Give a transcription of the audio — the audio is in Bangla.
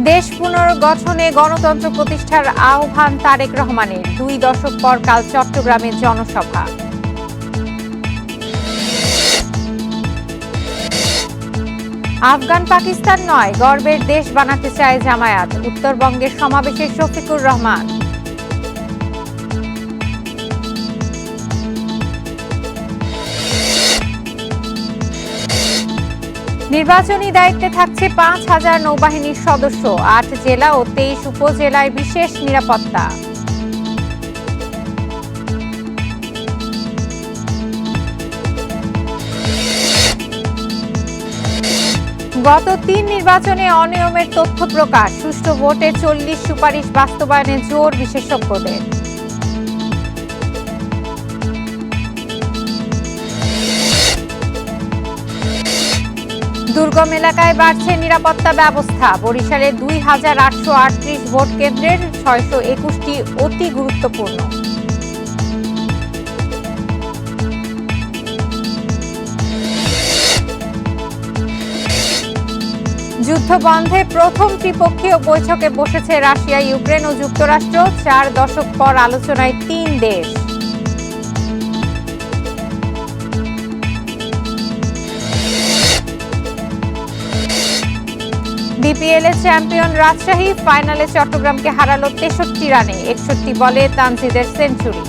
দেশ পুনর্গঠনে গণতন্ত্র প্রতিষ্ঠার আহ্বান তারেক রহমানের। 2 দশক পর কাল চট্টগ্রামে জনসভা। আফগান পাকিস্তান নয়, গর্বের দেশ বানাতে চায় জামায়াত। উত্তরবঙ্গের সমাবেশে শফিকুর রহমান। নির্বাচনী দায়িত্বে থাকছে 5,000 নৌবাহিনীর সদস্য। 8 জেলা ও 23 উপজেলায় বিশেষ নিরাপত্তা। গত 3 নির্বাচনে অনিয়মের তথ্য প্রকাশ। সুষ্ঠু ভোটে 40 সুপারিশ বাস্তবায়নে জোর বিশেষজ্ঞদের। দুর্গম এলাকায় বাড়ছে নিরাপত্তা ব্যবস্থা। বরিশালে 2,838 ভোট কেন্দ্রের 621টি অতি গুরুত্বপূর্ণ। যুদ্ধ বন্ধে প্রথম ত্রিপক্ষীয় বৈঠকে বসেছে রাশিয়া, ইউক্রেন ও যুক্তরাষ্ট্র। 4 দশক পর আলোচনায় 3 দেশ। বিপিএল-এ চ্যাম্পিয়ন রাজশাহী, ফাইনালে চট্টগ্রামকে হারালো 63 রানে। 61 বলে তানজিদের সেঞ্চুরি।